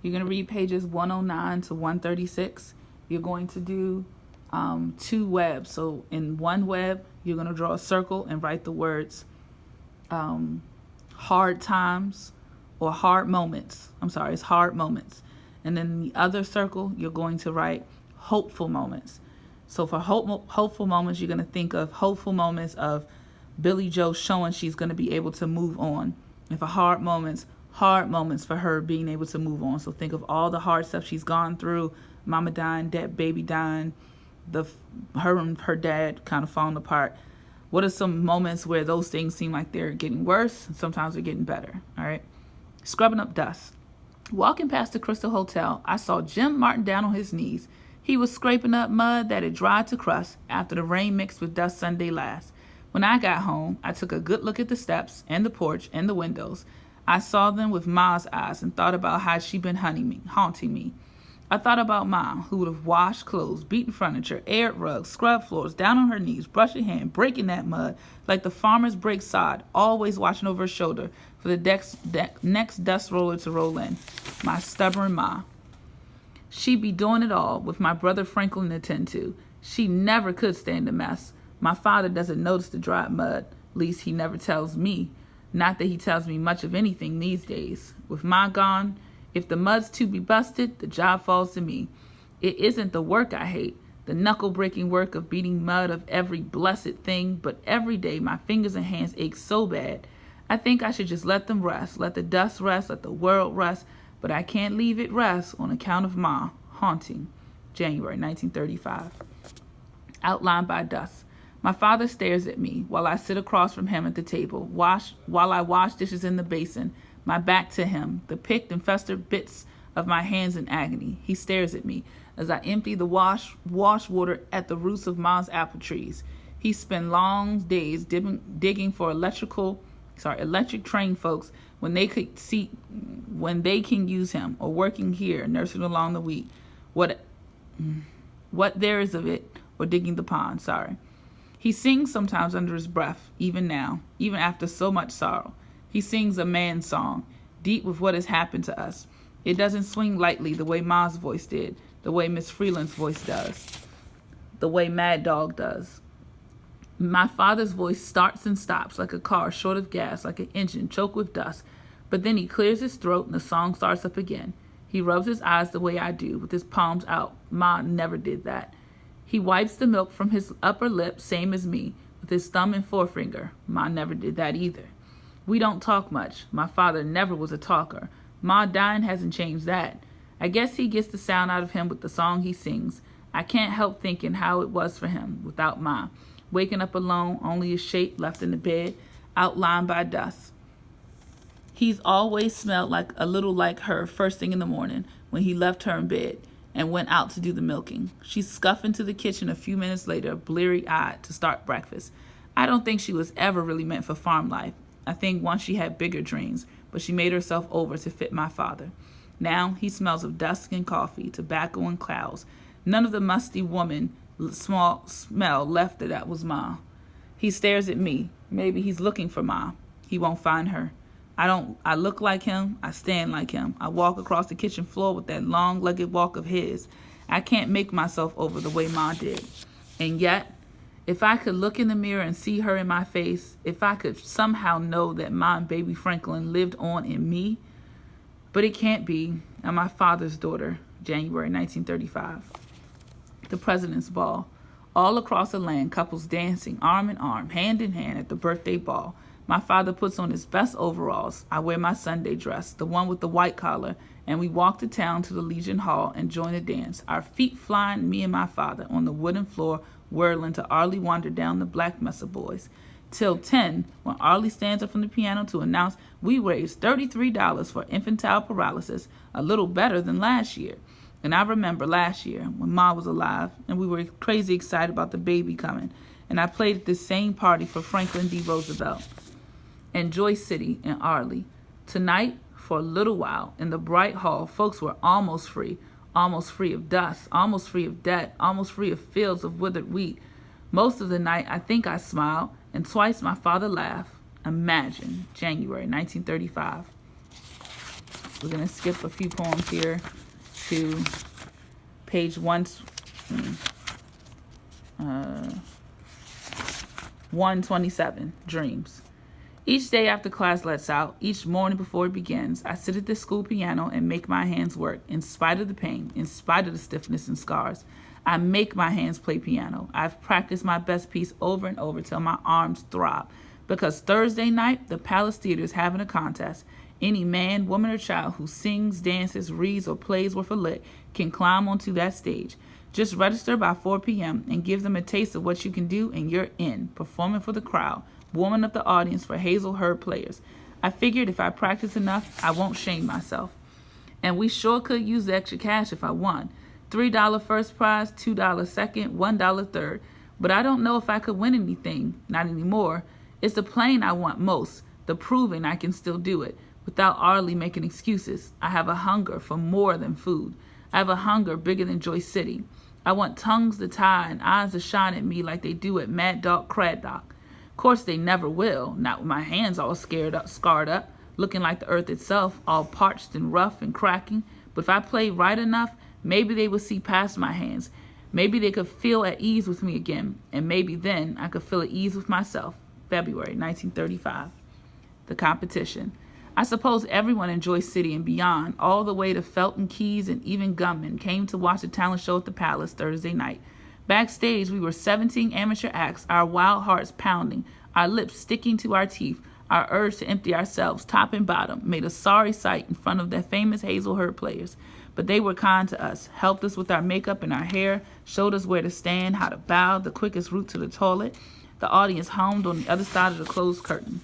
You're going to read pages 109 to 136. You're going to do two webs. So in one web, you're going to draw a circle and write the words hard times or hard moments. I'm sorry, it's hard moments. And then in the other circle, you're going to write hopeful moments. So for hopeful moments, you're going to think of hopeful moments of Billy Joe showing she's going to be able to move on. And for hard moments for her being able to move on. So think of all the hard stuff she's gone through, mama dying, baby dying, her and her dad kind of falling apart. What are some moments where those things seem like they're getting worse and sometimes they're getting better? All right. Scrubbing up dust. Walking past the Crystal Hotel, I saw Jim Martin down on his knees. He was scraping up mud that had dried to crust after the rain mixed with dust Sunday last. When I got home, I took a good look at the steps and the porch and the windows. I saw them with Ma's eyes and thought about how she'd been haunting me. I thought about Ma, who would have washed clothes, beaten furniture, aired rugs, scrubbed floors, down on her knees, brushed her hand, breaking that mud like the farmers break sod, always watching over her shoulder for the next dust roller to roll in. My stubborn Ma. She'd be doing it all with my brother Franklin to tend to. She never could stand a mess. My father doesn't notice the dried mud. At least he never tells me. Not that he tells me much of anything these days. With Ma gone, if the mud's to be busted, the job falls to me. It isn't the work I hate, the knuckle-breaking work of beating mud of every blessed thing, but every day my fingers and hands ache so bad. I think I should just let them rest, let the dust rest, let the world rest, but I can't leave it rest on account of Ma. Haunting. January 1935. Outlined by dust. My father stares at me while I sit across from him at the table, while I wash dishes in the basin, my back to him, the picked and festered bits of my hands in agony. He stares at me as I empty the wash water at the roots of Ma's apple trees. He spent long days digging for electric train folks when they can use him, or working here, nursing along the wheat. What there is of it, or digging the pond, He sings sometimes under his breath, even now, even after so much sorrow. He sings a man's song, deep with what has happened to us. It doesn't swing lightly the way Ma's voice did, the way Miss Freeland's voice does, the way Mad Dog does. My father's voice starts and stops like a car short of gas, like an engine choked with dust. But then he clears his throat and the song starts up again. He rubs his eyes the way I do, with his palms out. Ma never did that. He wipes the milk from his upper lip, same as me, with his thumb and forefinger. Ma never did that either. We don't talk much. My father never was a talker. Ma dying hasn't changed that. I guess he gets the sound out of him with the song he sings. I can't help thinking how it was for him without Ma. Waking up alone, only his shape left in the bed, outlined by dust. He's always smelled like a little like her first thing in the morning when he left her in bed and went out to do the milking. She scuffed into the kitchen a few minutes later, bleary-eyed, to start breakfast. I don't think she was ever really meant for farm life. I think once she had bigger dreams, but she made herself over to fit my father. Now he smells of dust and coffee, tobacco and clouds. None of the musty woman small smell left that was Ma. He stares at me. Maybe he's looking for Ma. He won't find her. I look like him. I stand like him. I walk across the kitchen floor with that long-legged walk of his. I can't make myself over the way Ma did. And yet, if I could look in the mirror and see her in my face, if I could somehow know that Ma and baby Franklin lived on in me, but it can't be. I'm my father's daughter. January 1935. The President's Ball. All across the land, couples dancing arm in arm, hand in hand at the birthday ball. My father puts on his best overalls. I wear my Sunday dress, the one with the white collar, and we walk to town to the Legion Hall and join the dance. Our feet flying, me and my father, on the wooden floor, whirling to Arlie wander down the Black Mesa Boys. Till 10, when Arlie stands up from the piano to announce we raised $33 for infantile paralysis, a little better than last year. And I remember last year when Ma was alive and we were crazy excited about the baby coming. And I played at this same party for Franklin D. Roosevelt and Joy City in Arlie. Tonight, for a little while, in the bright hall, folks were almost free of dust, almost free of debt, almost free of fields of withered wheat. Most of the night, I think I smiled, and twice my father laughed. Imagine, January 1935. We're going to skip a few poems here to page 127, Dreams. Each day after class lets out, each morning before it begins, I sit at the school piano and make my hands work, in spite of the pain, in spite of the stiffness and scars. I make my hands play piano. I've practiced my best piece over and over till my arms throb. Because Thursday night, the Palace Theater is having a contest. Any man, woman, or child who sings, dances, reads, or plays worth a lick can climb onto that stage. Just register by 4 p.m. and give them a taste of what you can do, and you're in, performing for the crowd, warming up the audience for Hazel Hurd players. I figured if I practice enough, I won't shame myself. And we sure could use the extra cash if I won. $3 first prize, $2 second, $1 third. But I don't know if I could win anything, not anymore. It's the playing I want most, the proving I can still do it, without Arlie making excuses. I have a hunger for more than food. I have a hunger bigger than Joyce City. I want tongues to tie and eyes to shine at me like they do at Mad Dog Craddock. Of course, they never will, not with my hands all scarred up, looking like the earth itself, all parched and rough and cracking. But if I played right enough, maybe they would see past my hands. Maybe they could feel at ease with me again, and maybe then I could feel at ease with myself. February 1935. The competition. I suppose everyone in Joyce City and beyond, all the way to Felton Keys and even gunmen, came to watch the talent show at the Palace Thursday night. Backstage, we were 17 amateur acts, our wild hearts pounding, our lips sticking to our teeth, our urge to empty ourselves top and bottom, made a sorry sight in front of the famous Hazel Hurd players. But they were kind to us, helped us with our makeup and our hair, showed us where to stand, how to bow, the quickest route to the toilet. The audience hummed on the other side of the closed curtain.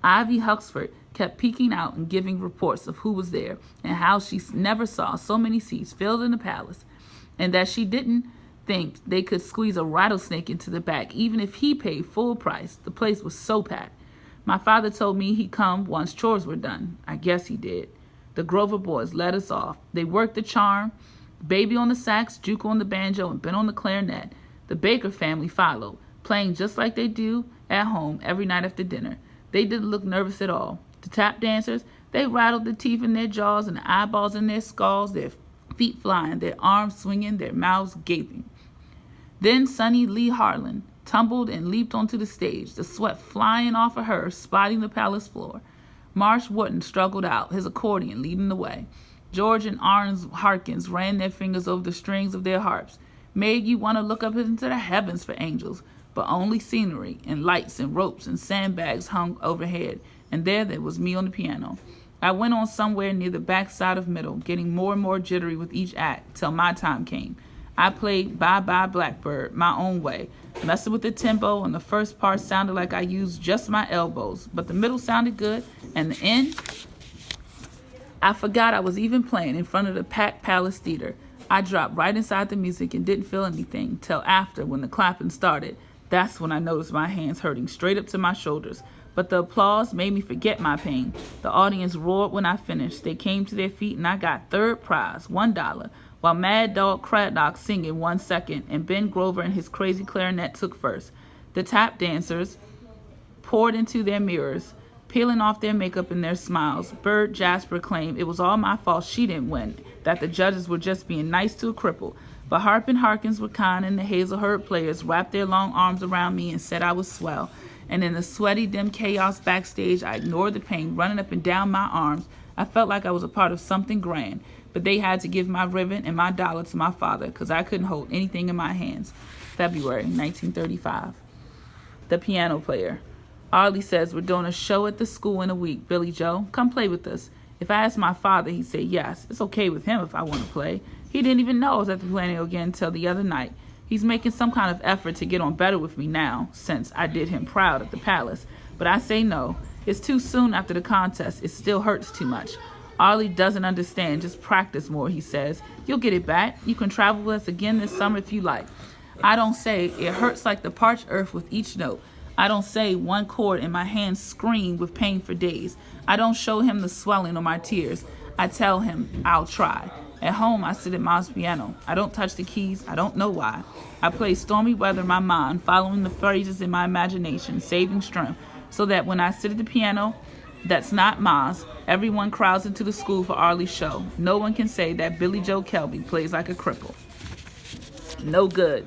Ivy Huxford kept peeking out and giving reports of who was there and how she never saw so many seats filled in the palace, and that she didn't think they could squeeze a rattlesnake into the back even if he paid full price. The place was so packed. My father told me he'd come once chores were done. I guess he did. The Grover boys led us off. They worked the charm, Baby on the sax, Juke on the banjo, and Ben on the clarinet. The Baker family followed, playing just like they do at home every night after dinner. They didn't look nervous at all. The tap dancers, they rattled the teeth in their jaws and the eyeballs in their skulls, their feet flying, their arms swinging, their mouths gaping. Then Sonny Lee Harlan tumbled and leaped onto the stage, the sweat flying off of her, spotting the palace floor. Marsh Wharton struggled out, his accordion leading the way. George and Arns Harkins ran their fingers over the strings of their harps. Made you want to look up into the heavens for angels, but only scenery and lights and ropes and sandbags hung overhead, and there was me on the piano. I went on somewhere near the backside of middle, getting more and more jittery with each act, till my time came. I played Bye Bye Blackbird my own way, messing with the tempo, and the first part sounded like I used just my elbows, but the middle sounded good, and the end, I forgot I was even playing in front of the packed Palace Theater. I dropped right inside the music and didn't feel anything till after, when the clapping started. That's when I noticed my hands hurting straight up to my shoulders. But the applause made me forget my pain. The audience roared when I finished. They came to their feet and I got third prize, $1, while Mad Dog Craddock singing won second, and Ben Grover and his crazy clarinet took first. The tap dancers poured into their mirrors, peeling off their makeup and their smiles. Bird Jasper claimed it was all my fault she didn't win, that the judges were just being nice to a cripple. But Harp and Harkins were kind, and the Hazel Hurd players wrapped their long arms around me and said I was swell. And in the sweaty, dim chaos backstage, I ignored the pain running up and down my arms. I felt like I was a part of something grand, but they had to give my ribbon and my dollar to my father because I couldn't hold anything in my hands. February 1935. The piano player. Arlie says we're doing a show at the school in a week. Billy Joe, come play with us. If I asked my father, he'd say yes. It's okay with him if I want to play. He didn't even know I was at the piano again until the other night. He's making some kind of effort to get on better with me now, since I did him proud at the palace. But I say no. It's too soon after the contest. It still hurts too much. Arlie doesn't understand. Just practice more, he says. You'll get it back. You can travel with us again this summer if you like. I don't say it hurts like the parched earth with each note. I don't say one chord and my hands scream with pain for days. I don't show him the swelling or my tears. I tell him I'll try. At home, I sit at Mom's piano. I don't touch the keys. I don't know why. I play Stormy Weather in my mind, following the phrases in my imagination, saving strength, so that when I sit at the piano, That's not Maz. Everyone crowds into the school for Arlie's show. No one can say that Billy Joe Kelby plays like a cripple. No good.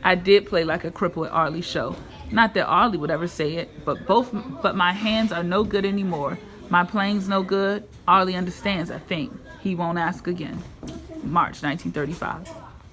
I did play like a cripple at Arlie's show. Not that Arlie would ever say it, but my hands are no good anymore. My playing's no good. Arlie understands, I think. He won't ask again. March 1935.